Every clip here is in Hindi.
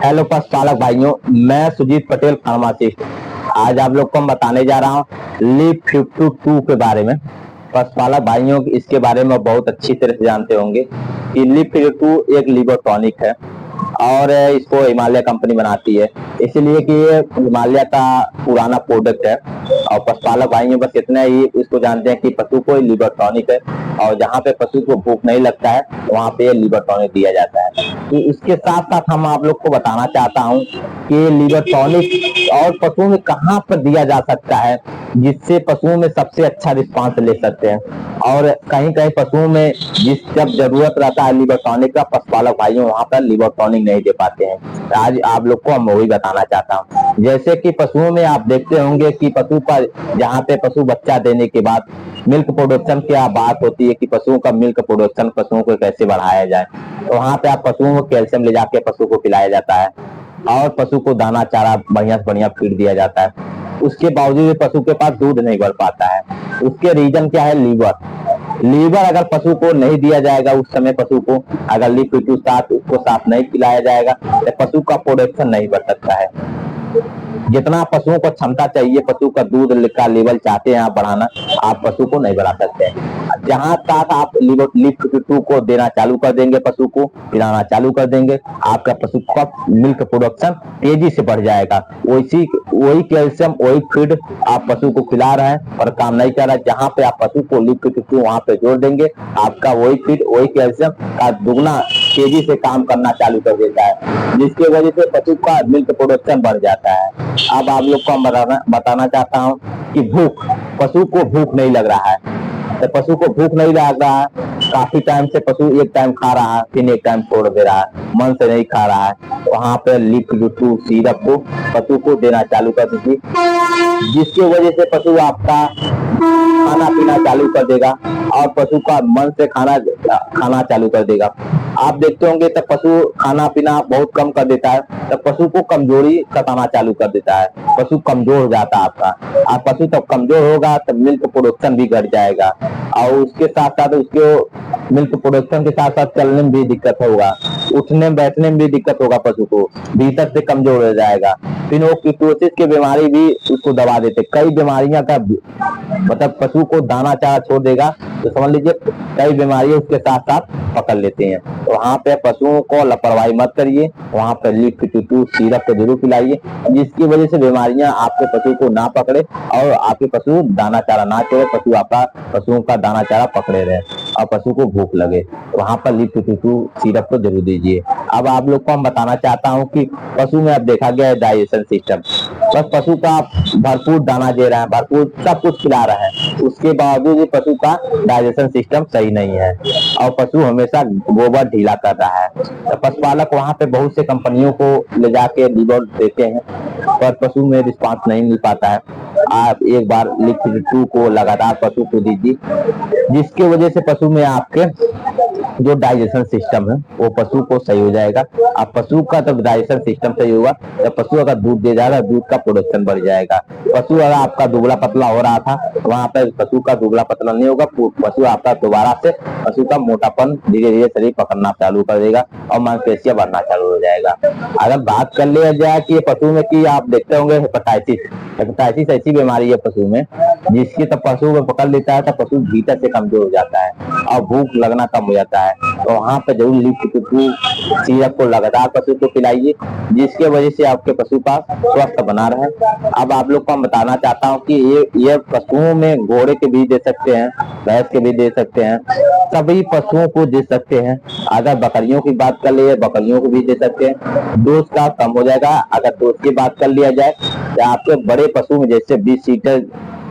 हेलो पशुपालक भाइयों, मैं सुजीत पटेल फार्मासिस्ट। आज आप लोग को हम बताने जा रहा हूँ लीप 52 के बारे में। पशुपालक भाइयों इसके बारे में बहुत अच्छी तरह से जानते होंगे कि लीप 52 एक लीवर टॉनिक है और इसको हिमालय कंपनी बनाती है, इसलिए कि ये हिमालय का पुराना प्रोडक्ट है। और पशुपालक भाइयों बस इतना ही इसको जानते हैं कि पशु को लीवर टॉनिक है और जहाँ पे पशु को भूख नहीं लगता है वहाँ पे लीवर टॉनिक दिया जाता है। तो इसके साथ साथ हम आप लोग को बताना चाहता हूँ कि लीवर टॉनिक और पशुओं में कहाँ पर दिया जा सकता है जिससे पशुओं में सबसे अच्छा रिस्पांस ले सकते हैं। और कहीं कहीं पशुओं में जब जरूरत रहता है लीवर टॉनिक का, पशुपालक भाइयों वहां पर लीवर टॉनिक नहीं दे पाते हैं। आज आप लोग को हम वही बताना चाहता हूँ। जैसे कि पशुओं में आप देखते होंगे कि पशु पर जहाँ पे पशु बच्चा देने के बाद मिल्क प्रोडक्शन की बात होती है कि पशुओं का मिल्क प्रोडक्शन पशुओं को कैसे बढ़ाया जाए, तो वहाँ पे आप पशुओं को कैल्शियम ले जाके पशु को पिलाया जाता है और पशु को दाना चारा बढ़िया से बढ़िया फीड दिया जाता है। उसके बावजूद पशु के पास दूध नहीं बढ़ पाता है। उसके रीजन क्या है? लीवर अगर पशु को नहीं दिया जाएगा, उस समय पशु को अगर लीप 52 साथ उसको साथ नहीं पिलाया जाएगा तो पशु का प्रोडक्शन नहीं बढ़ सकता है। जितना पशुओं को क्षमता चाहिए, पशु का दूध का लेवल चाहते हैं आप बढ़ाना, आप पशु को नहीं बढ़ा सकते हैं। जहां तक आप लीप 52 को देना चालू कर देंगे, पशु को पिलाना चालू कर देंगे, आपका पशु का मिल्क प्रोडक्शन तेजी से बढ़ जाएगा। वही कैल्शियम वही फीड आप पशु को खिला रहे हैं और काम नहीं कर रहा है। जहाँ पे आप पशु को लीप 52 वहां पे जोड़ देंगे, आपका वही फीड वही कैल्शियम का दुगना तेजी से काम करना चालू कर देता है, जिसकी वजह से पशु का मिल्क प्रोडक्शन बढ़ जाता है। अब आप लोग को हम बताना चाहता हूँ कि पशु को भूख नहीं लग रहा है, तो पशु को भूख नहीं लग रहा है, काफी टाइम से पशु एक टाइम खा रहा है फिर एक टाइम छोड़ दे रहा है, मन से नहीं खा रहा है, वहां पे लीप 52 सिरप को पशु को देना चालू कर दीजिए, जिसकी वजह से पशु आपका खाना पीना चालू कर देगा और पशु का मन से खाना चालू कर देगा। आप देखते होंगे तब पशु खाना पीना बहुत कम कर देता है, तब पशु को कमजोरी सताना चालू कर देता है, पशु कमजोर हो जाता है आपका। आप पशु तब कमजोर होगा तब मिल्क प्रोडक्शन भी घट जाएगा और उसके साथ साथ उसके मिल्क प्रोडक्शन के साथ साथ चलने में भी दिक्कत होगा, उठने बैठने में भी दिक्कत होगा, पशु को भीतर से कमजोर हो जाएगा। फिर वो कीटोसिस की बीमारी भी उसको दबा देते, कई बीमारियां का मतलब पशु को दाना चारा छोड़ देगा तो समझ लीजिए कई बीमारियां उसके साथ साथ पकड़ लेते हैं। तो वहाँ पे पशुओं को लापरवाही मत करिए, वहाँ पे लीप 52 सिरप को जरूर पिलाइए, जिसकी वजह से बीमारियां आपके पशु को ना पकड़े और आपके पशु दाना चारा ना छोड़े, पशुओं का दाना चारा पकड़े रहे और पशु को भूख लगे, वहाँ पर लीप 52 सिरप को जरूर दीजिए। अब आप लोग को हम बताना चाहता हूँ कि पशु में अब देखा गया है डाइजेशन सिस्टम, बस पशु का भरपूर दाना दे रहा है, भरपूर सब कुछ खिला रहा है, उसके बावजूद भी पशु का डाइजेशन सिस्टम सही नहीं है और पशु हमेशा गोबर ढीला कर रहा है। तो पशुपालक वहाँ पे बहुत से कंपनियों को ले जाके लीवर देते हैं पर पशु में रिस्पांस नहीं मिल पाता है। आप एक बार लीप 52 को लगातार पशु को दीजिए, जिसकी वजह से पशु में आपके जो डाइजेशन सिस्टम है वो पशु को सही हो जाएगा। अब पशु का जब डाइजेशन सिस्टम सही होगा तो पशु अगर दूध दे जाएगा, दूध का प्रोडक्शन बढ़ जाएगा। पशु अगर आपका दुबला पतला हो रहा था वहां पर पशु का दुबला पतला नहीं होगा, पशु आपका दोबारा से पशु का मोटापन धीरे धीरे शरीर पकड़ना चालू कर देगा और मांसपेशियां बढ़ना चालू हो जाएगा। अगर बात कर लिया जाए कि पशु में कि आप देखते होंगे हेपेटाइटिस ऐसी बीमारी है पशु में जिसकी तब पशु में पकड़ लेता है तो पशु भीतर से कमजोर हो जाता है और भूख लगना कम हो जाता है। तो वहां पर जरूर लीप 52 सिरप को लगातार पशु को पिलाइए, जिसके वजह से आपके पशु का स्वस्थ बना रहे। अब आप लोग को हम बताना चाहता हूँ कि ये पशुओं में घोड़े के भी दे सकते हैं, भैंस के भी दे सकते हैं, सभी पशुओं को दे सकते हैं। अगर बकरियों की बात कर लिए बकरियों को भी दे सकते हैं, डोज का कम हो जाएगा। अगर डोज की बात कर लिया जाए तो आपके बड़े पशु में जैसे 20 लीटर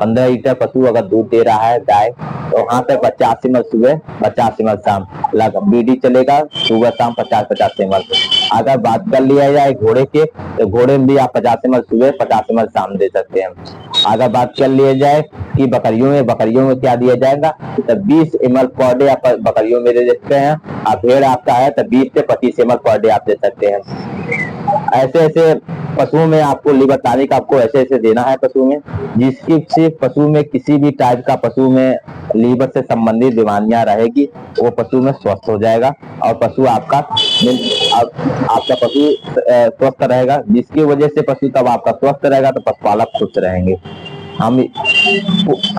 15 लीटर पशु अगर दूध दे रहा है गाय, तो वहाँ पे 50 ml सुबह 50 ml शाम लगभग बीडी चलेगा, सुबह शाम 50 ml। अगर बात कर लिया जाए घोड़े के तो घोड़े में भी आप 50 ml सुबह 50 ml शाम दे सकते हैं। अगर बात कर लिया जाए कि बकरियों में क्या दिया जाएगा तो 20 ml पर डे आप बकरियों में दे सकते हैं। अब भेड़ आपका है तो 20 से 25 ml पर डे आप दे सकते हैं। ऐसे ऐसे पशुओं में आपको लीवर टॉनिक आपको ऐसे ऐसे देना है पशु में, जिसकी से पशु में किसी भी टाइप का पशु में लीवर से संबंधित बीमारियां रहेगी वो पशु में स्वस्थ हो जाएगा और पशु आपका अब आपका पशु स्वस्थ रहेगा, जिसकी वजह से पशु तब आपका स्वस्थ रहेगा तो पशुपालक खुश रहेंगे। हम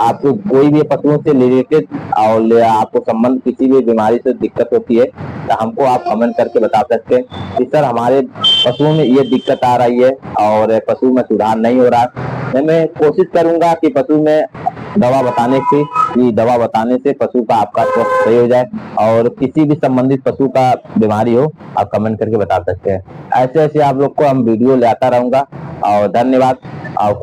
आपको कोई भी पशुओं से रिलेटेड और आपको संबंध किसी भी बीमारी से दिक्कत होती है तो हमको आप कमेंट करके बता सकते हैं कि सर हमारे पशुओं में ये दिक्कत आ रही है और पशु में सुधार नहीं हो रहा। मैं कोशिश करूंगा कि पशु में दवा बताने से पशु का आपका स्वस्थ सही हो जाए। और किसी भी संबंधित पशु का बीमारी हो आप कमेंट करके बता सकते हैं। ऐसे ऐसे आप लोग को हम वीडियो लाता रहूंगा और धन्यवाद। और